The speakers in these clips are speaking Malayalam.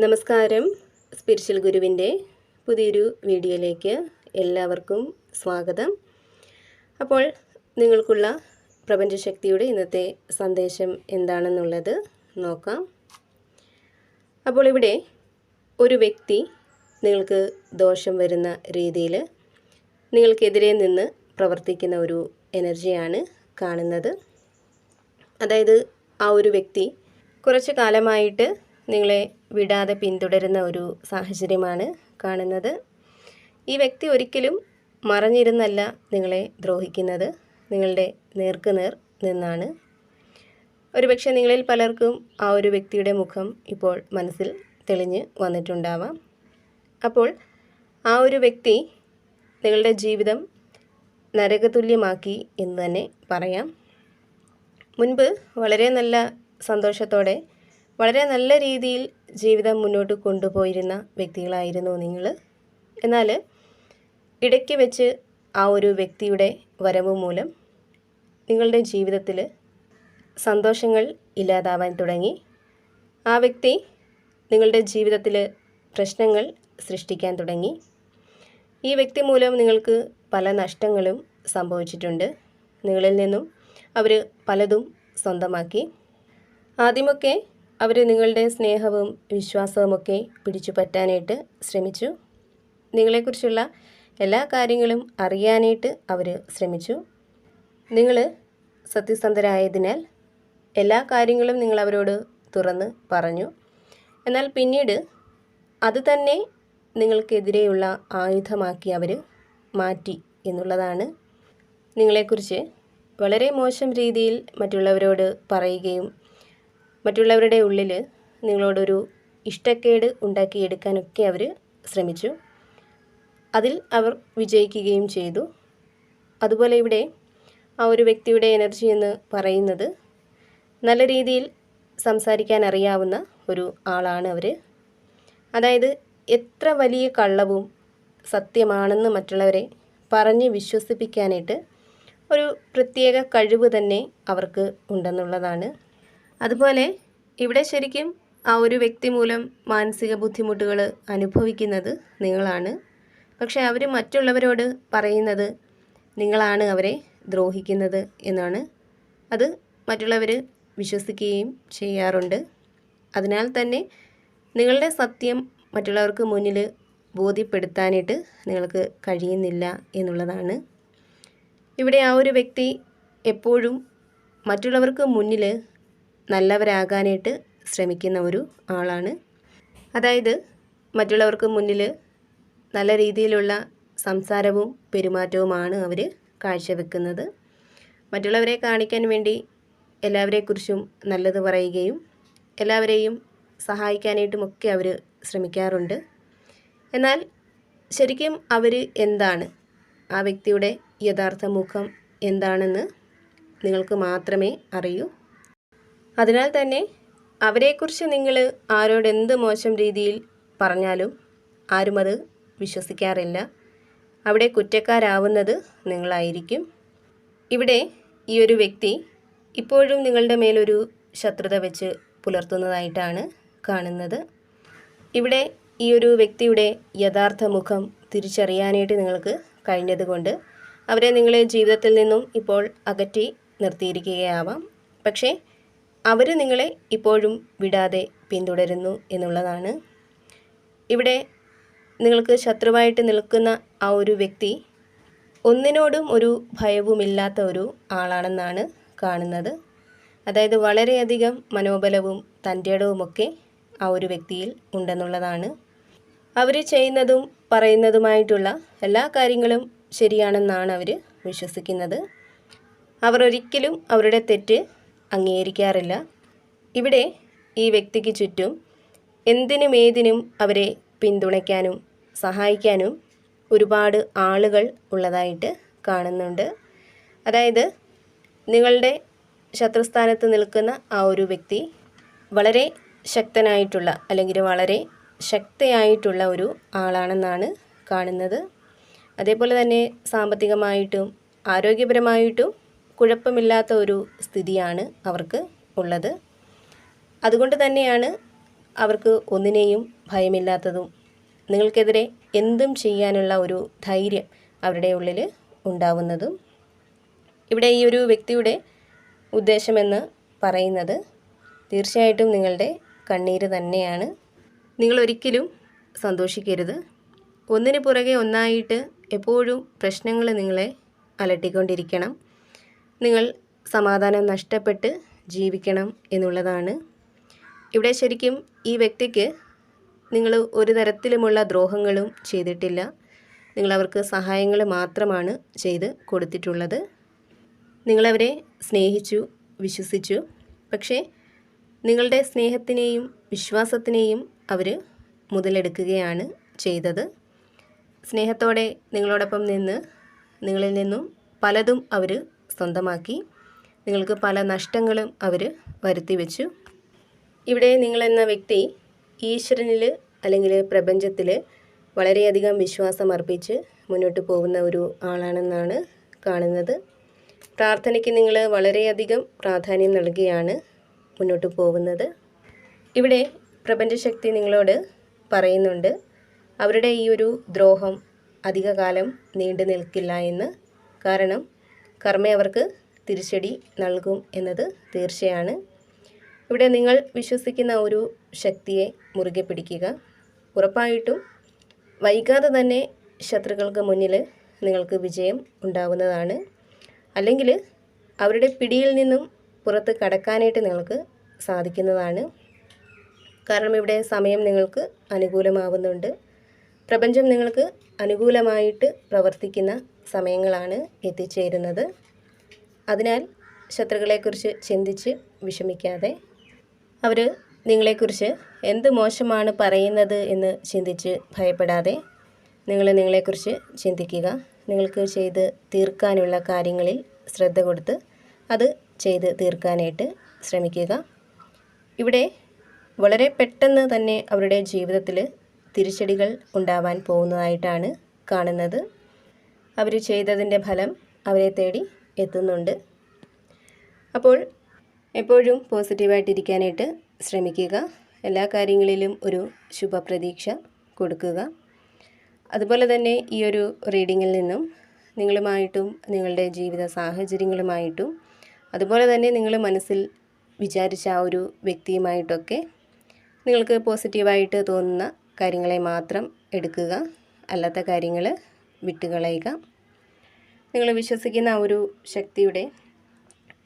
നമസ്കാരം. സ്പിരിച്വൽ ഗുരുവിൻ്റെ പുതിയൊരു വീഡിയോയിലേക്ക് എല്ലാവർക്കും സ്വാഗതം. അപ്പോൾ നിങ്ങൾക്കുള്ള പ്രപഞ്ചശക്തിയുടെ ഇന്നത്തെ സന്ദേശം എന്താണെന്നുള്ളത് നോക്കാം. അപ്പോൾ ഇവിടെ ഒരു വ്യക്തി നിങ്ങൾക്ക് ദോഷം വരുന്ന രീതിയിൽ നിങ്ങൾക്കെതിരെ നിന്ന് പ്രവർത്തിക്കുന്ന ഒരു എനർജിയാണ് കാണുന്നത്. അതായത് ആ ഒരു വ്യക്തി കുറച്ച് കാലമായിട്ട് നിങ്ങളെ വിടാതെ പിന്തുടരുന്ന ഒരു സാഹചര്യമാണ് കാണുന്നത്. ഈ വ്യക്തി ഒരിക്കലും മറഞ്ഞിരുന്നല്ല നിങ്ങളെ ദ്രോഹിക്കുന്നത്, നിങ്ങളുടെ നേർക്കുനേർ നിന്നാണ്. ഒരുപക്ഷെ നിങ്ങളിൽ പലർക്കും ആ ഒരു വ്യക്തിയുടെ മുഖം ഇപ്പോൾ മനസ്സിൽ തെളിഞ്ഞ് വന്നിട്ടുണ്ടാവാം. അപ്പോൾ ആ ഒരു വ്യക്തി നിങ്ങളുടെ ജീവിതം നരകതുല്യമാക്കി എന്ന് തന്നെ പറയാം. മുൻപ് വളരെ നല്ല സന്തോഷത്തോടെ വളരെ നല്ല രീതിയിൽ ജീവിതം മുന്നോട്ട് കൊണ്ടുപോയിരുന്ന വ്യക്തികളായിരുന്നു നിങ്ങൾ. എന്നാൽ ഇടയ്ക്ക് വെച്ച് ആ ഒരു വ്യക്തിയുടെ വരവ് മൂലം നിങ്ങളുടെ ജീവിതത്തിൽ സന്തോഷങ്ങൾ ഇല്ലാതാവാൻ തുടങ്ങി. ആ വ്യക്തി നിങ്ങളുടെ ജീവിതത്തിൽ പ്രശ്നങ്ങൾ സൃഷ്ടിക്കാൻ തുടങ്ങി. ഈ വ്യക്തി മൂലം നിങ്ങൾക്ക് പല നഷ്ടങ്ങളും സംഭവിച്ചിട്ടുണ്ട്. നിങ്ങളിൽ നിന്നും അവർ പലതും സ്വന്തമാക്കി. ആദ്യമൊക്കെ അവർ നിങ്ങളുടെ സ്നേഹവും വിശ്വാസവുമൊക്കെ പിടിച്ചു പറ്റാനായിട്ട് ശ്രമിച്ചു. നിങ്ങളെക്കുറിച്ചുള്ള എല്ലാ കാര്യങ്ങളും അറിയാനായിട്ട് അവർ ശ്രമിച്ചു. നിങ്ങൾ സത്യസന്ധരായതിനാൽ എല്ലാ കാര്യങ്ങളും നിങ്ങൾ അവരോട് തുറന്ന് പറഞ്ഞു. എന്നാൽ പിന്നീട് അത് തന്നെ നിങ്ങൾക്കെതിരെയുള്ള ആയുധമാക്കി അവർ മാറ്റി എന്നുള്ളതാണ്. നിങ്ങളെക്കുറിച്ച് വളരെ മോശം രീതിയിൽ മറ്റുള്ളവരോട് പറയുകയും മറ്റുള്ളവരുടെ ഉള്ളിൽ നിങ്ങളോടൊരു ഇഷ്ടക്കേട് ഉണ്ടാക്കിയെടുക്കാനൊക്കെ അവർ ശ്രമിച്ചു. അതിൽ അവർ വിജയിക്കുകയും ചെയ്തു. അതുപോലെ ഇവിടെ ആ ഒരു വ്യക്തിയുടെ എനർജി എന്ന് പറയുന്നത് നല്ല രീതിയിൽ സംസാരിക്കാൻ അറിയാവുന്ന ഒരു ആളാണ് അവർ. അതായത് എത്ര വലിയ കള്ളവും സത്യമാണെന്ന് മറ്റുള്ളവരെ പറഞ്ഞ് വിശ്വസിപ്പിക്കാനായിട്ട് ഒരു പ്രത്യേക കഴിവ് തന്നെ അവർക്ക് ഉണ്ടെന്നുള്ളതാണ്. അതുപോലെ ഇവിടെ ശരിക്കും ആ ഒരു വ്യക്തി മൂലം മാനസിക ബുദ്ധിമുട്ടുകൾ അനുഭവിക്കുന്നത് നിങ്ങളാണ്. പക്ഷേ അവർ മറ്റുള്ളവരോട് പറയുന്നത് നിങ്ങളാണ് അവരെ ദ്രോഹിക്കുന്നത് എന്നാണ്. അത് മറ്റുള്ളവർ വിശ്വസിക്കുകയും ചെയ്യാറുണ്ട്. അതിനാൽ തന്നെ നിങ്ങളുടെ സത്യം മറ്റുള്ളവർക്ക് മുന്നിൽ ബോധ്യപ്പെടുത്താനായിട്ട് നിങ്ങൾക്ക് കഴിയുന്നില്ല എന്നുള്ളതാണ്. ഇവിടെ ആ ഒരു വ്യക്തി എപ്പോഴും മറ്റുള്ളവർക്ക് മുന്നിൽ നല്ലവരാകാനായിട്ട് ശ്രമിക്കുന്ന ഒരു ആളാണ്. അതായത് മറ്റുള്ളവർക്ക് മുന്നിൽ നല്ല രീതിയിലുള്ള സംസാരവും പെരുമാറ്റവുമാണ് അവർ കാഴ്ചവെക്കുന്നത്. മറ്റുള്ളവരെ കാണിക്കാൻ വേണ്ടി എല്ലാവരെക്കുറിച്ചും നല്ലത് പറയുകയും എല്ലാവരെയും സഹായിക്കാനായിട്ടുമൊക്കെ അവർ ശ്രമിക്കാറുണ്ട്. എന്നാൽ ശരിക്കും അവർ എന്താണ്, ആ വ്യക്തിയുടെ യഥാർത്ഥ മുഖം എന്താണെന്ന് നിങ്ങൾക്ക് മാത്രമേ അറിയൂ. അതിനാൽ തന്നെ അവരെക്കുറിച്ച് നിങ്ങൾ ആരോടെന്ത് മോശം രീതിയിൽ പറഞ്ഞാലും ആരും അത് വിശ്വസിക്കാറില്ല. അവിടെ കുറ്റക്കാരാവുന്നത് നിങ്ങളായിരിക്കും. ഇവിടെ ഈ ഒരു വ്യക്തി ഇപ്പോഴും നിങ്ങളുടെ മേലൊരു ശത്രുത വെച്ച് പുലർത്തുന്നതായിട്ടാണ് കാണുന്നത്. ഇവിടെ ഈ ഒരു വ്യക്തിയുടെ യഥാർത്ഥ മുഖം തിരിച്ചറിയാനായിട്ട് നിങ്ങൾക്ക് കഴിഞ്ഞതുകൊണ്ട് അവരെ നിങ്ങളെ ജീവിതത്തിൽ നിന്നും ഇപ്പോൾ അകറ്റി നിർത്തിയിരിക്കുകയാവാം. പക്ഷേ അവർ നിങ്ങളെ ഇപ്പോഴും വിടാതെ പിന്തുടരുന്നു എന്നുള്ളതാണ്. ഇവിടെ നിങ്ങൾക്ക് ശത്രുവായിട്ട് നിൽക്കുന്ന ആ ഒരു വ്യക്തി ഒന്നിനോടും ഒരു ഭയവുമില്ലാത്ത ഒരു ആളാണെന്നാണ് കാണുന്നത്. അതായത് വളരെയധികം മനോബലവും തൻ്റെടവുമൊക്കെ ആ ഒരു വ്യക്തിയിൽ ഉണ്ടെന്നുള്ളതാണ്. അവർ ചെയ്യുന്നതും പറയുന്നതുമായിട്ടുള്ള എല്ലാ കാര്യങ്ങളും ശരിയാണെന്നാണ് അവർ വിശ്വസിക്കുന്നത്. അവർ ഒരിക്കലും അവരുടെ തെറ്റ് അംഗീകരിക്കാറില്ല. ഇവിടെ ഈ വ്യക്തിക്ക് ചുറ്റും എന്തിനും ഏതിനും അവരെ പിന്തുണയ്ക്കാനും സഹായിക്കാനും ഒരുപാട് ആളുകൾ ഉള്ളതായിട്ട് കാണുന്നുണ്ട്. അതായത് നിങ്ങളുടെ ശത്രുസ്ഥാനത്ത് നിൽക്കുന്ന ആ ഒരു വ്യക്തി വളരെ ശക്തനായിട്ടുള്ള അല്ലെങ്കിൽ വളരെ ശക്തയായിട്ടുള്ള ഒരു ആളാണെന്നാണ് കാണുന്നത്. അതേപോലെ തന്നെ സാമ്പത്തികമായിട്ടും ആരോഗ്യപരമായിട്ടും കുഴപ്പമില്ലാത്ത ഒരു സ്ഥിതിയാണ് അവർക്ക് ഉള്ളത്. അതുകൊണ്ട് തന്നെയാണ് അവർക്ക് ഒന്നിനെയും ഭയമില്ലാത്തതും നിങ്ങൾക്കെതിരെ എന്തും ചെയ്യാനുള്ള ഒരു ധൈര്യം അവരുടെ ഉള്ളിൽ ഉണ്ടാവുന്നതും. ഇവിടെ ഈ ഒരു വ്യക്തിയുടെ ഉദ്ദേശമെന്ന് പറയുന്നത് തീർച്ചയായിട്ടും നിങ്ങളുടെ കണ്ണീര് തന്നെയാണ്. നിങ്ങൾ ഒരിക്കലും സന്തോഷിക്കരുത്. ഒന്നിന് പുറകെ ഒന്നായിട്ട് എപ്പോഴും പ്രശ്നങ്ങൾ നിങ്ങളെ അലട്ടിക്കൊണ്ടിരിക്കണം. നിങ്ങൾ സമാധാനം നഷ്ടപ്പെട്ട് ജീവിക്കണം എന്നുള്ളതാണ്. ഇവിടെ ശരിക്കും ഈ വ്യക്തിക്ക് നിങ്ങൾ ഒരു തരത്തിലുമുള്ള ദ്രോഹങ്ങളും ചെയ്തിട്ടില്ല. നിങ്ങളവർക്ക് സഹായങ്ങൾ മാത്രമാണ് ചെയ്ത് കൊടുത്തിട്ടുള്ളത്. നിങ്ങളവരെ സ്നേഹിച്ചു, വിശ്വസിച്ചു. പക്ഷേ നിങ്ങളുടെ സ്നേഹത്തിനെയും വിശ്വാസത്തിനെയും അവർ മുതലെടുക്കുകയാണ് ചെയ്തത്. സ്നേഹത്തോടെ നിങ്ങളോടൊപ്പം നിന്ന് നിങ്ങളിൽ നിന്നും പലതും അവർ സ്വന്തമാക്കി. നിങ്ങൾക്ക് പല നഷ്ടങ്ങളും അവർ വരുത്തി വെച്ചു. ഇവിടെ നിങ്ങളെന്ന വ്യക്തി ഈശ്വരനിൽ അല്ലെങ്കിൽ പ്രപഞ്ചത്തിൽ വളരെയധികം വിശ്വാസം അർപ്പിച്ച് മുന്നോട്ട് പോകുന്ന ഒരു ആളാണെന്നാണ് കാണുന്നത്. പ്രാർത്ഥനയ്ക്ക് നിങ്ങൾ വളരെയധികം പ്രാധാന്യം നൽകിയാണ് മുന്നോട്ട് പോകുന്നത്. ഇവിടെ പ്രപഞ്ചശക്തി നിങ്ങളോട് പറയുന്നുണ്ട് അവരുടെ ഈ ഒരു ദ്രോഹം അധികകാലം നീണ്ടു നിൽക്കില്ല എന്ന്. കാരണം കർമ്മ അവർക്ക് തിരിച്ചടി നൽകും എന്നത് തീർച്ചയാണ്. ഇവിടെ നിങ്ങൾ വിശ്വസിക്കുന്ന ഒരു ശക്തിയെ മുറുകെ പിടിക്കുക. ഉറപ്പായിട്ടും വൈകാതെ തന്നെ ശത്രുക്കൾക്ക് മുന്നിൽ നിങ്ങൾക്ക് വിജയം ഉണ്ടാകുന്നതാണ്. അല്ലെങ്കിൽ അവരുടെ പിടിയിൽ നിന്നും പുറത്ത് കടക്കാനായിട്ട് നിങ്ങൾക്ക് സാധിക്കുന്നതാണ്. കാരണം ഇവിടെ സമയം നിങ്ങൾക്ക് അനുകൂലമാവുന്നുണ്ട്. പ്രപഞ്ചം നിങ്ങൾക്ക് അനുകൂലമായിട്ട് പ്രവർത്തിക്കുന്ന സമയങ്ങളാണ് എത്തിച്ചേരുന്നത്. അതിനാൽ ശത്രുക്കളെക്കുറിച്ച് ചിന്തിച്ച് വിഷമിക്കാതെ, അവർ നിങ്ങളെക്കുറിച്ച് എന്ത് മോശമാണ് പറയുന്നത് എന്ന് ചിന്തിച്ച് ഭയപ്പെടാതെ നിങ്ങൾ നിങ്ങളെക്കുറിച്ച് ചിന്തിക്കുക. നിങ്ങൾക്ക് ചെയ്ത് തീർക്കാനുള്ള കാര്യങ്ങളിൽ ശ്രദ്ധ കൊടുത്ത് അത് ചെയ്ത് തീർക്കാനായിട്ട് ശ്രമിക്കുക. ഇവിടെ വളരെ പെട്ടെന്ന് തന്നെ അവരുടെ ജീവിതത്തിൽ തിരിച്ചടികൾ ഉണ്ടാവാൻ പോകുന്നതായിട്ടാണ് കാണുന്നത്. അവർ ചെയ്തതിൻ്റെ ഫലം അവരെ തേടി എത്തുന്നുണ്ട്. അപ്പോൾ എപ്പോഴും പോസിറ്റീവായിട്ടിരിക്കാനായിട്ട് ശ്രമിക്കുക. എല്ലാ കാര്യങ്ങളിലും ഒരു ശുഭപ്രതീക്ഷ കൊടുക്കുക. അതുപോലെ തന്നെ ഈ ഒരു റീഡിങ്ങിൽ നിന്നും നിങ്ങളുമായിട്ടും നിങ്ങളുടെ ജീവിത സാഹചര്യങ്ങളുമായിട്ടും അതുപോലെ തന്നെ നിങ്ങൾ മനസ്സിൽ വിചാരിച്ച ആ ഒരു വ്യക്തിയുമായിട്ടൊക്കെ നിങ്ങൾക്ക് പോസിറ്റീവായിട്ട് തോന്നുന്ന കാര്യങ്ങളെ മാത്രം എടുക്കുക. അല്ലാത്ത കാര്യങ്ങൾ വിട്ടുകളയുക. നിങ്ങൾ വിശ്വസിക്കുന്ന ആ ഒരു ശക്തിയുടെ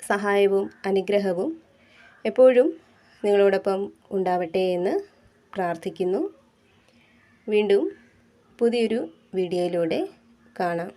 സഹായവും അനുഗ്രഹവും എപ്പോഴും നിങ്ങളോടൊപ്പം ഉണ്ടാവട്ടെ എന്ന് പ്രാർത്ഥിക്കുന്നു. വീണ്ടും പുതിയൊരു വീഡിയോയിലൂടെ കാണാം.